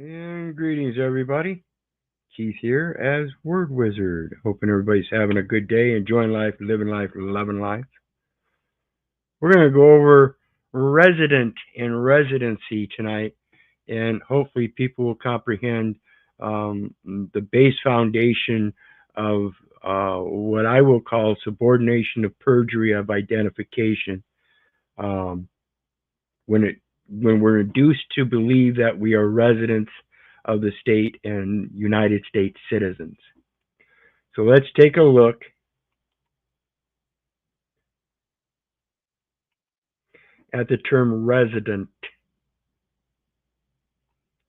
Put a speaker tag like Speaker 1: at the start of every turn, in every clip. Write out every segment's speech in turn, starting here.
Speaker 1: And greetings, everybody. Keith here as Word Wizard. Hoping everybody's having a good day, enjoying life, living life, loving life. We're going to go over resident and residency tonight, and hopefully, people will comprehend the base foundation of what I will call subordination of perjury of identification. Um, when we're induced to believe that we are residents of the state and United States citizens. So let's take a look at the term resident.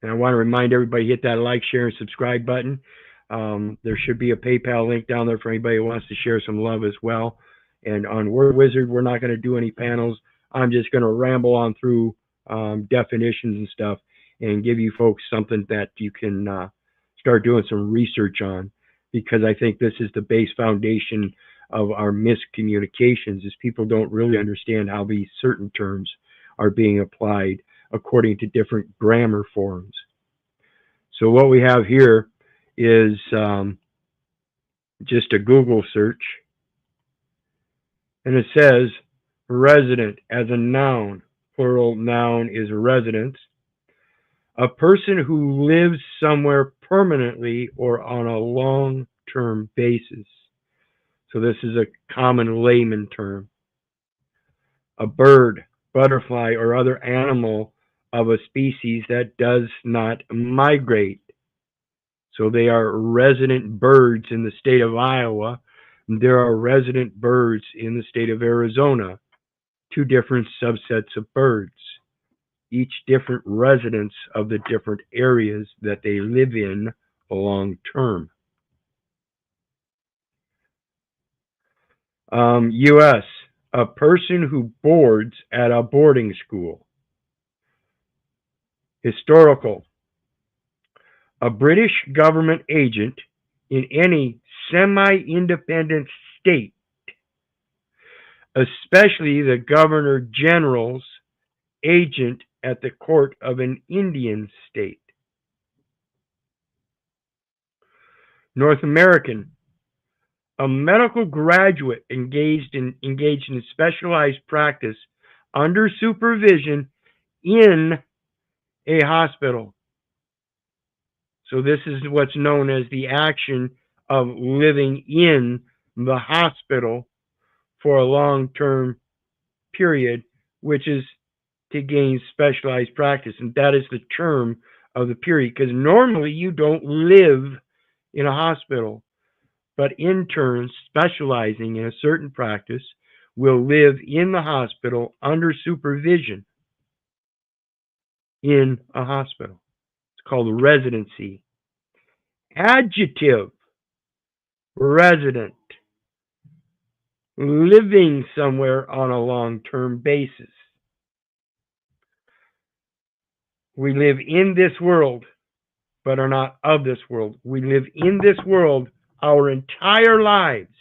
Speaker 1: And I want to remind everybody, hit that like, share, and subscribe button. There should be a PayPal link down there for anybody who wants to share some love as well. And on Word Wizard, we're not going to do any panels. I'm just going to ramble on through definitions and stuff and give you folks something that you can start doing some research on, because I think this is the base foundation of our miscommunications, is people don't really understand how these certain terms are being applied according to different grammar forms. So what we have here is just a Google search, and it says resident as a noun. Plural noun is residence. A person who lives somewhere permanently or on a long-term basis. So this is a common layman term. A bird, butterfly, or other animal of a species that does not migrate. So they are resident birds in the state of Iowa. There are resident birds in the state of Arizona. Two different subsets of birds, each different residents of the different areas that they live in long term. U.S., a person who boards at a boarding school. Historical, a British government agent in any semi-independent state, especially the Governor General's agent at the court of an Indian state. North American, a medical graduate engaged in specialized practice under supervision in a hospital. So this is what's known as the action of living in the hospital for a long-term period, which is to gain specialized practice. And that is the term of the period, because normally you don't live in a hospital, but interns specializing in a certain practice will live in the hospital under supervision in a hospital. It's called residency. Adjective, resident, living somewhere on a long-term basis. We live in this world, but are not of this world. We live in this world our entire lives.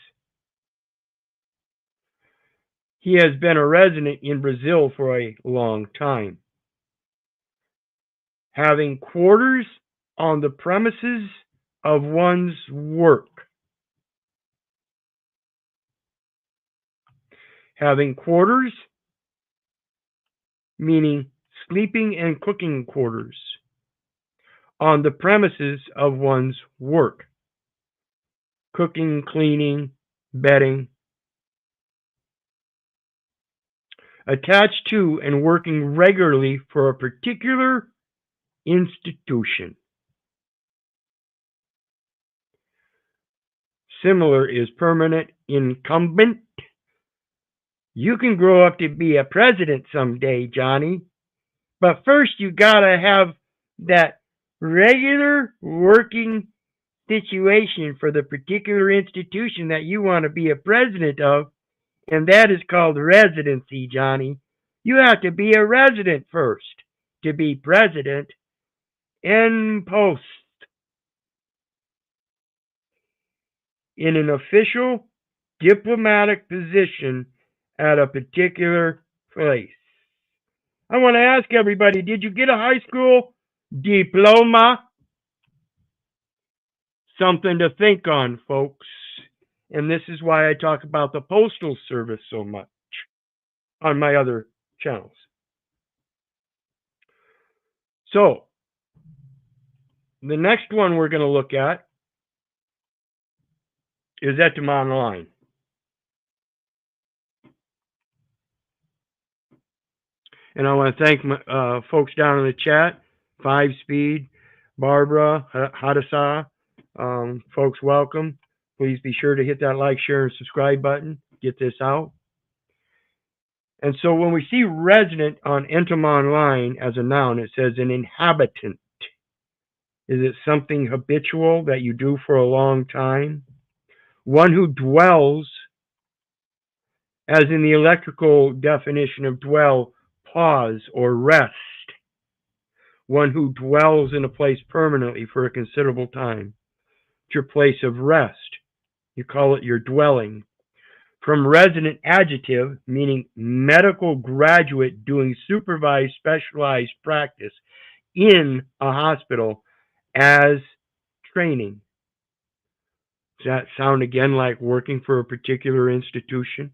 Speaker 1: He has been a resident in Brazil for a long time. Having quarters on the premises of one's work. Having quarters, meaning sleeping and cooking quarters, on the premises of one's work. Cooking, cleaning, bedding. Attached to and working regularly for a particular institution. Similar is permanent incumbent. You can grow up to be a president someday, Johnny, but first you gotta have that regular working situation for the particular institution that you want to be a president of, and that is called residency, Johnny. You have to be a resident first to be president. En post. In an official diplomatic position at a particular place. I want to ask everybody, did you get a high school Diploma, something to think on, folks. And this is why I talk about the Postal Service so much on my other channels. So, the next one we're going to look at is etymon line. And I want to thank my, folks down in the chat, 5-Speed, Barbara, Hadasa. Folks, welcome. Please be sure to hit that like, share, and subscribe button. Get this out. And so when we see resident on etymon line as a noun, it says an inhabitant. Is it something habitual that you do for a long time? One who dwells, as in the electrical definition of dwell, pause or rest. One who dwells in a place permanently for a considerable time. It's your place of rest. You call it your dwelling. From resident, adjective, meaning medical graduate doing supervised specialized practice in a hospital as training. Does that sound again like working for a particular institution?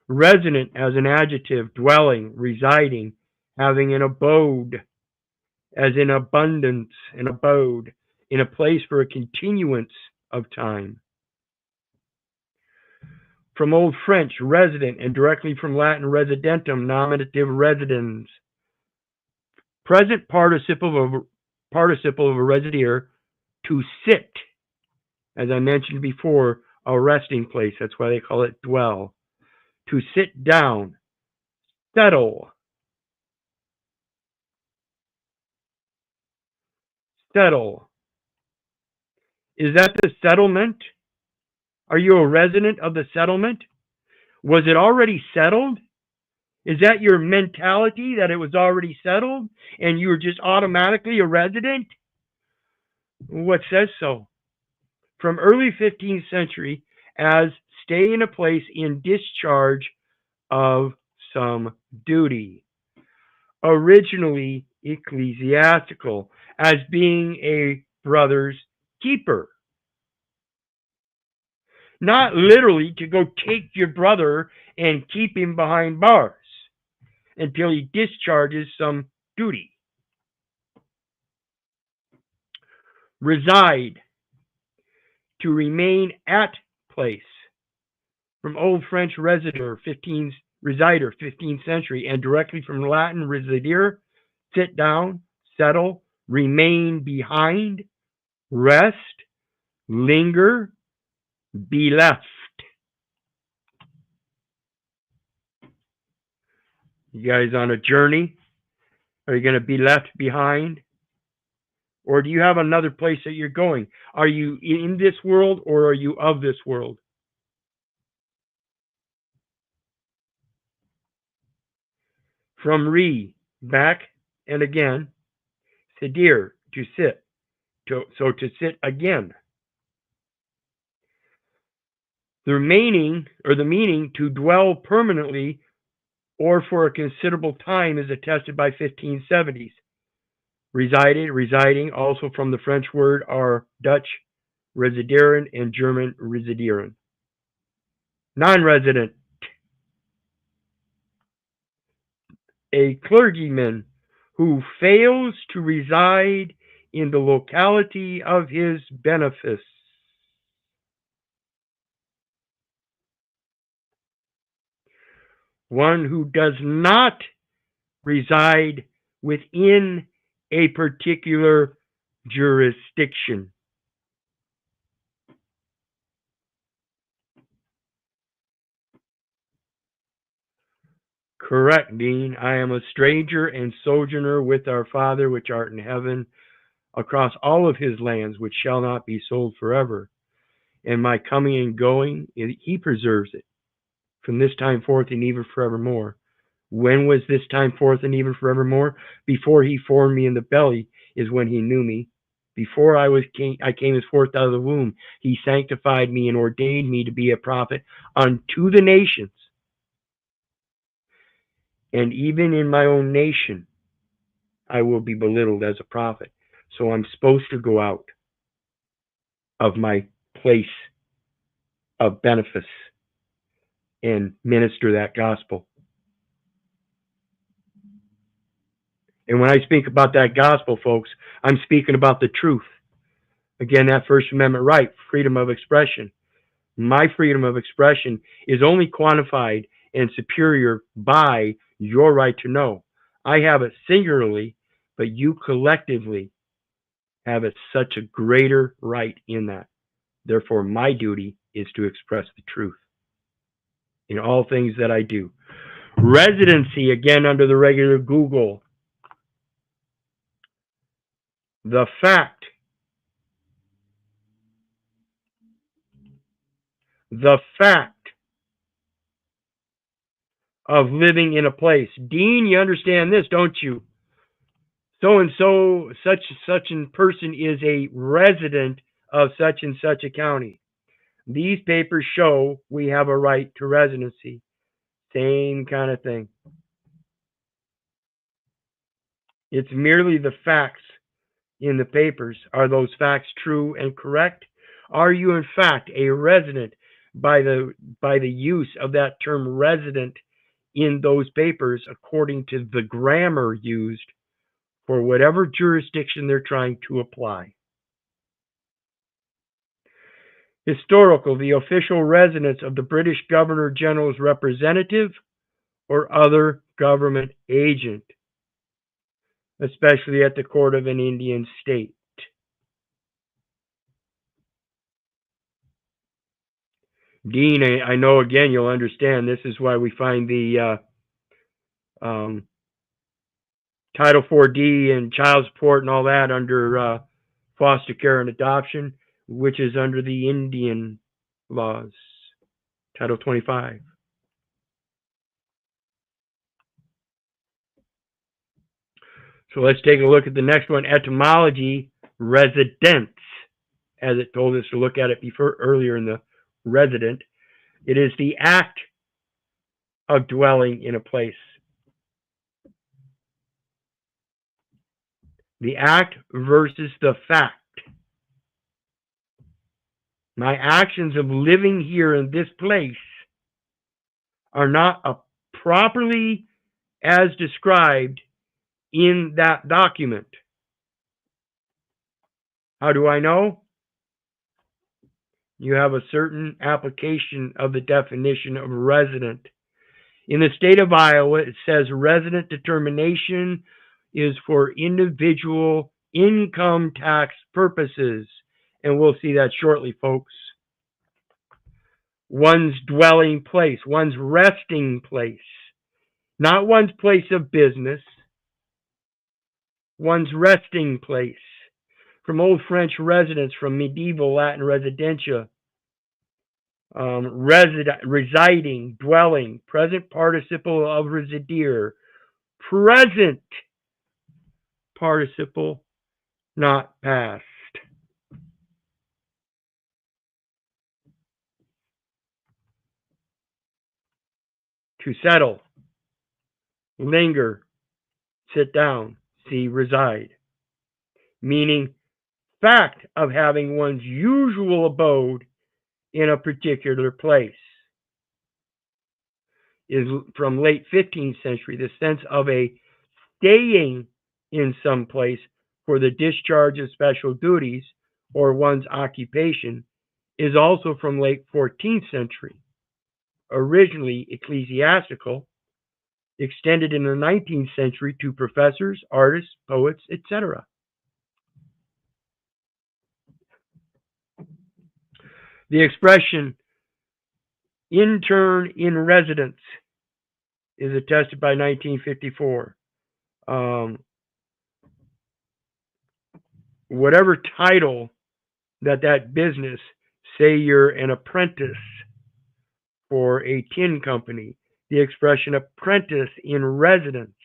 Speaker 1: Resident as an adjective, dwelling, residing, having an abode, as in abundance, an abode, in a place for a continuance of time. From Old French, resident, and directly from Latin residentum, nominative residens. Present participle of a residier, to sit, as I mentioned before, a resting place. That's why they call it dwell. To sit down, settle. Settle. Is that the settlement? Are you a resident of the settlement? Was it already settled? Is that your mentality, that it was already settled and you were just automatically a resident? What says so? From early 15th century, as stay in a place in discharge of some duty. Originally ecclesiastical, as being a brother's keeper. Not literally to go take your brother and keep him behind bars until he discharges some duty. Reside, to remain at place. From Old French resider, 15th century, and directly from Latin residir, sit down, settle, remain behind, rest, linger, be left. You guys on a journey? Are you going to be left behind? Or do you have another place that you're going? Are you in this world or are you of this world? From re, back and again. Sedir, to sit. So to sit again. The meaning to dwell permanently or for a considerable time is attested by 1570s. Resided, residing, also from the French word are Dutch residieren and German residieren. Non-resident. A clergyman who fails to reside in the locality of his benefice. One who does not reside within a particular jurisdiction. Correct, Dean. I am a stranger and sojourner with our Father which art in heaven, across all of his lands, which shall not be sold forever. And my coming and going, he preserves it from this time forth and even forevermore. When was this time forth and even forevermore? Before he formed me in the belly is when he knew me. Before I came as forth out of the womb, he sanctified me and ordained me to be a prophet unto the nations. And even in my own nation, I will be belittled as a prophet. So I'm supposed to go out of my place of benefice and minister that gospel. And when I speak about that gospel, folks, I'm speaking about the truth. Again, that First Amendment right, freedom of expression. My freedom of expression is only quantified and superior by your right to know. I have it singularly, but you collectively have it such a greater right in that. Therefore, my duty is to express the truth in all things that I do. Residency, again, under the regular Google. The fact of living in a place. Dean, you understand this, don't you? So and so, such a person is a resident of such and such a county. These papers show we have a right to residency. Same kind of thing. It's merely the facts in the papers. Are those facts true and correct? Are you in fact a resident by the use of that term resident in those papers according to the grammar used for whatever jurisdiction they're trying to apply? Historical, the official residence of the British Governor General's representative or other government agent, especially at the court of an Indian state. Dean, I know again you'll understand this is why we find the Title 4D and child support and all that under foster care and adoption, which is under the Indian laws, Title 25. So let's take a look at the next one, etymology, residence, as it told us to look at it before earlier in the resident. It is the act of dwelling in a place. The act versus the fact. My actions of living here in this place are not properly as described in that document. How do I know? You have a certain application of the definition of resident. In the state of Iowa, it says resident determination is for individual income tax purposes. And we'll see that shortly, folks. One's dwelling place, one's resting place, not one's place of business, one's resting place. From Old French residence, from medieval Latin residentia, residing, dwelling, present participle of residere, present participle, not past. To settle, linger, sit down, see, reside. Meaning, fact of having one's usual abode in a particular place. Is from late 15th century, the sense of a staying in some place for the discharge of special duties or one's occupation is also from late 14th century. Originally ecclesiastical, extended in the 19th century to professors, artists, poets, etc. The expression intern in residence is attested by 1954. Whatever title that business, say you're an apprentice for a tin company, the expression apprentice in residence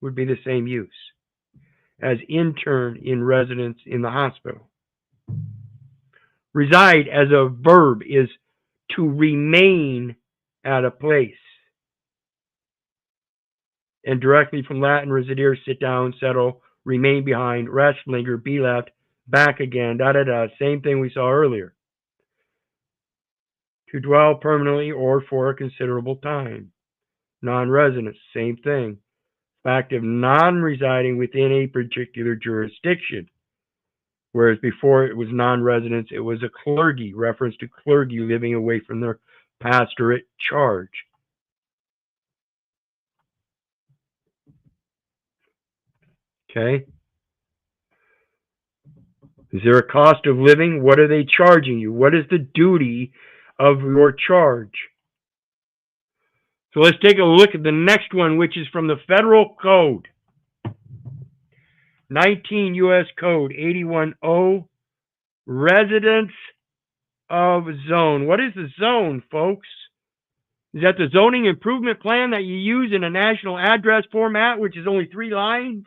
Speaker 1: would be the same use as intern in residence in the hospital. Reside as a verb is to remain at a place. and directly from Latin residere, sit down, settle, remain behind, rest, linger, be left, back again, da da da. Same thing we saw earlier. To dwell permanently or for a considerable time. Non-residence, same thing. Fact of non-residing within a particular jurisdiction. Whereas before it was non-residence, it was a clergy, reference to clergy living away from their pastorate charge. Okay? Is there a cost of living? What are they charging you? What is the duty of your charge? So let's take a look at the next one, which is from the Federal Code. 19 U.S. Code 81.0, residence of zone. What is the zone, folks? Is that the zoning improvement plan that you use in a national address format, which is only 3 lines?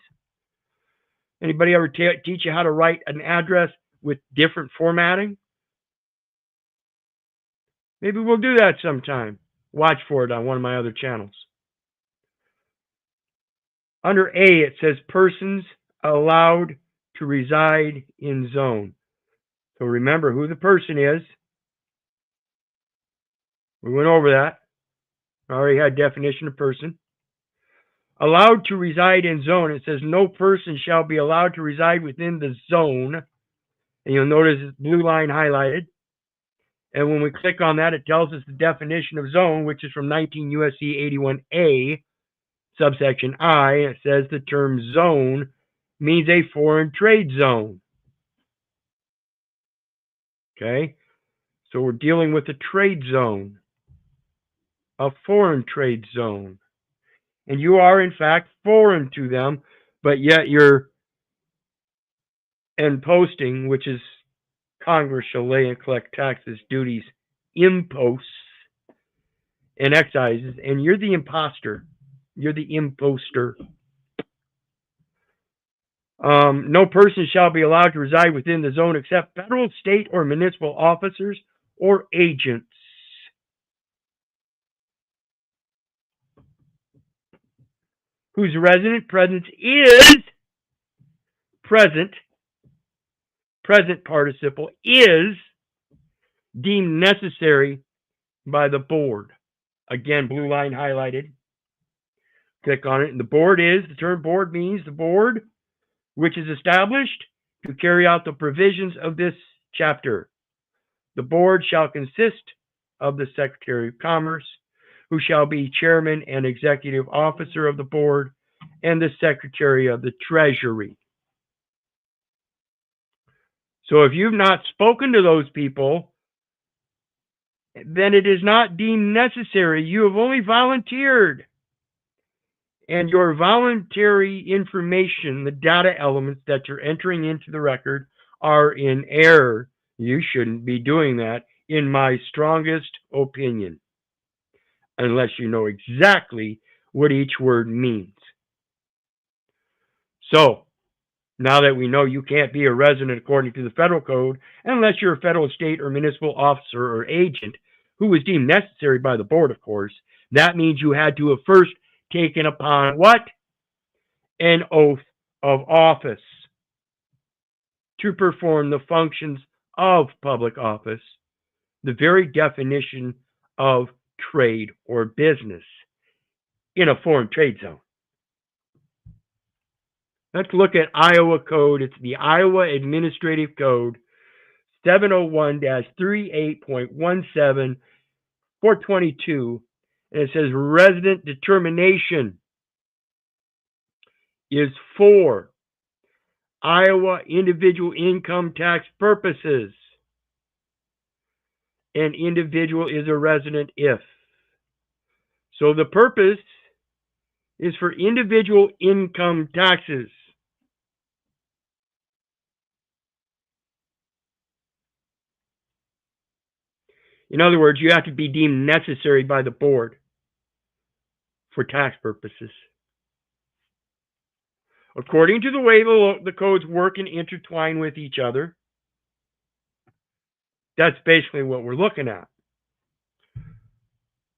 Speaker 1: Anybody ever teach you how to write an address with different formatting? Maybe we'll do that sometime. Watch for it on one of my other channels. Under A, it says persons allowed to reside in zone. So remember who the person is. We went over that. I already had definition of person. Allowed to reside in zone. It says no person shall be allowed to reside within the zone. And you'll notice it's blue line highlighted. And when we click on that, it tells us the definition of zone, which is from 19 U.S.C. 81A, subsection I. It says the term zone means a foreign trade zone. Okay? So we're dealing with a trade zone, a foreign trade zone. And you are, in fact, foreign to them, but yet you're imposting, which is Congress shall lay and collect taxes, duties, imposts, and excises, and you're the imposter. You're the imposter. No person shall be allowed to reside within the zone except federal, state, or municipal officers or agents. Whose resident presence is present participle is deemed necessary by the board. Again, blue line highlighted. Click on it, and the board is, the term board means the board which is established to carry out the provisions of this chapter. The board shall consist of the Secretary of Commerce, who shall be chairman and executive officer of the board, and the Secretary of the Treasury. So if you've not spoken to those people, then it is not deemed necessary. You have only volunteered. And your voluntary information, the data elements that you're entering into the record, are in error. You shouldn't be doing that, in my strongest opinion, unless you know exactly what each word means. So, now that we know you can't be a resident according to the federal code, unless you're a federal, state, or municipal officer or agent, who was deemed necessary by the board, of course, that means you had to have first taken upon what? An oath of office to perform the functions of public office, the very definition of trade or business in a foreign trade zone. Let's look at Iowa Code. It's the Iowa Administrative Code 701-38.17, 422, and it says resident determination is for Iowa individual income tax purposes. An individual is a resident if. So the purpose is for individual income taxes. In other words, you have to be deemed necessary by the board for tax purposes. According to the way the codes work and intertwine with each other, that's basically what we're looking at.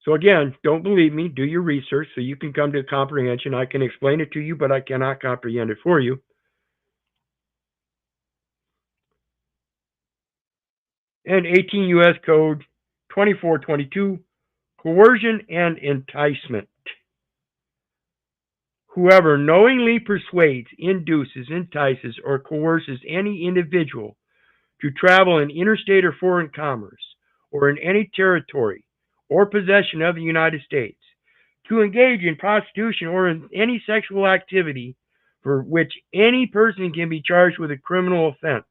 Speaker 1: So again, don't believe me. Do your research so you can come to a comprehension. I can explain it to you, but I cannot comprehend it for you. And 18 U.S. Code 2422, coercion and enticement. Whoever knowingly persuades, induces, entices, or coerces any individual to travel in interstate or foreign commerce, or in any territory or possession of the United States, to engage in prostitution or in any sexual activity for which any person can be charged with a criminal offense.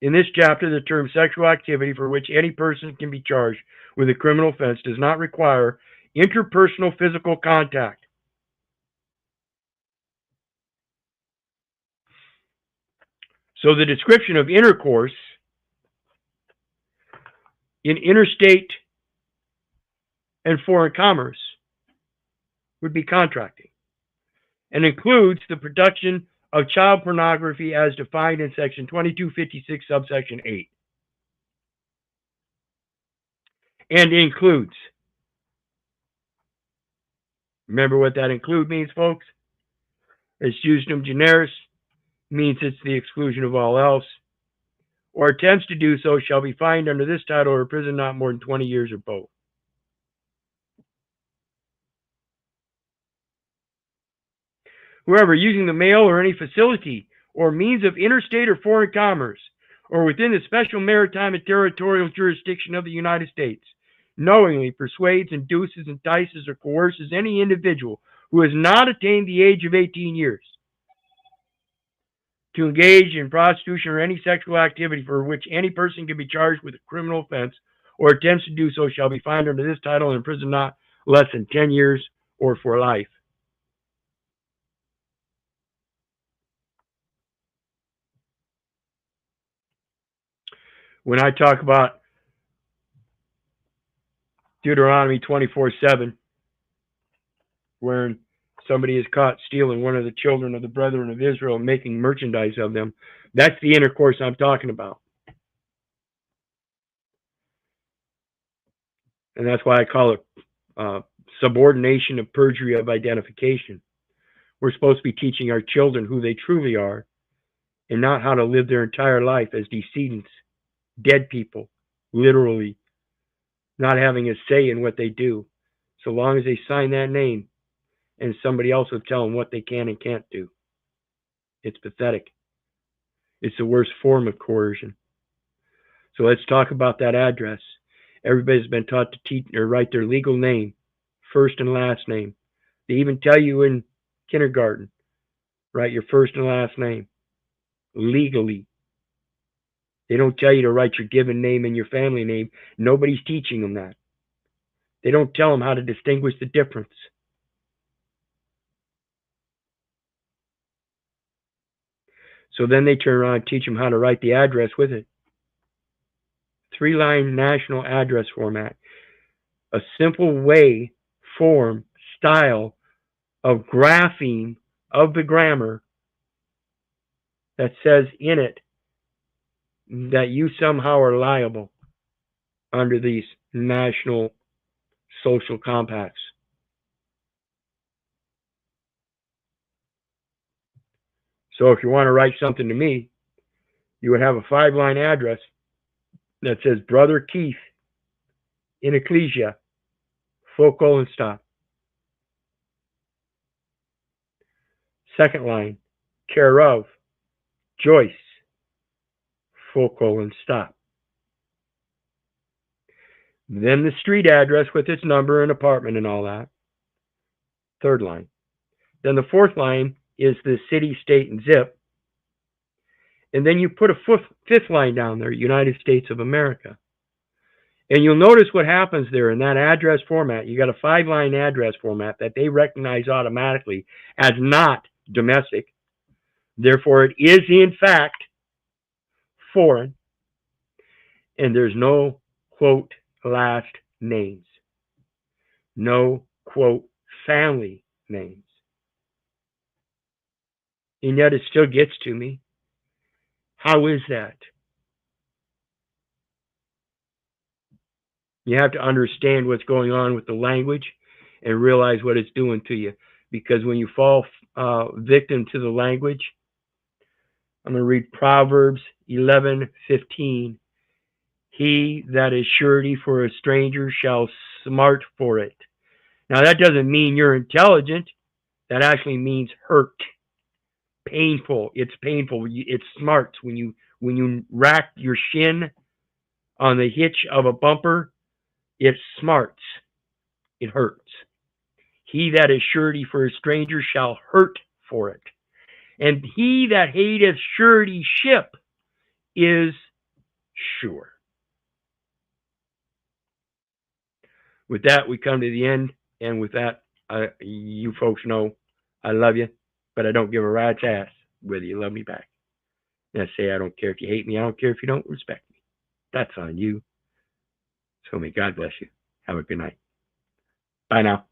Speaker 1: In this chapter, the term sexual activity for which any person can be charged with a criminal offense does not require interpersonal physical contact. So the description of intercourse in interstate and foreign commerce would be contracting and includes the production of child pornography as defined in section 2256 subsection 8, and includes. Remember what that include means, folks? It's justum generis, means it's the exclusion of all else, or attempts to do so shall be fined under this title or imprisoned not more than 20 years or both. Whoever using the mail or any facility or means of interstate or foreign commerce or within the special maritime and territorial jurisdiction of the United States knowingly persuades, induces, entices, or coerces any individual who has not attained the age of 18 years to engage in prostitution or any sexual activity for which any person can be charged with a criminal offense or attempts to do so shall be fined under this title and imprisoned not less than 10 years or for life. When I talk about Deuteronomy 24:7, where somebody is caught stealing one of the children of the brethren of Israel and making merchandise of them, that's the intercourse I'm talking about. And that's why I call it subordination of perjury of identification. We're supposed to be teaching our children who they truly are and not how to live their entire life as decedents, dead people, literally, not having a say in what they do, so long as they sign that name and somebody else will tell them what they can and can't do. It's pathetic. It's the worst form of coercion. So let's talk about that address. Everybody's been taught to teach or write their legal name, first and last name. They even tell you in kindergarten, write your first and last name legally. They don't tell you to write your given name and your family name. Nobody's teaching them that. They don't tell them how to distinguish the difference. So then they turn around and teach them how to write the address with it. 3-line national address format. A simple way, form, style of grapheme of the grammar that says in it that you somehow are liable under these national social compacts. So if you want to write something to me, you would have a 5-line address that says Brother Keith in Ecclesia, full colon stop. Second line, care of Joyce, full colon stop. Then the street address with its number and apartment and all that. Third line. Then the fourth line is the city, state, and zip. And then you put a fifth line down there, United States of America. And you'll notice what happens there in that address format. You got a 5-line address format that they recognize automatically as not domestic. Therefore, it is in fact foreign. And there's no, quote, last names. No, quote, family names. and yet it still gets to me. How is that? You have to understand what's going on with the language and realize what it's doing to you. Because when you fall victim to the language, I'm going to read Proverbs 11:15. He that is surety for a stranger shall smart for it. Now that doesn't mean you're intelligent. That actually means hurt, painful. It's painful. It smarts when you rack your shin on the hitch of a bumper. It smarts. It hurts. He that is surety for a stranger shall hurt for it. And he that hateth suretyship is sure. With that, we come to the end. And with that, you folks know I love you, but I don't give a rat's ass whether you love me back. And I say I don't care if you hate me. I don't care if you don't respect me. That's on you. So may God bless you. Have a good night. Bye now.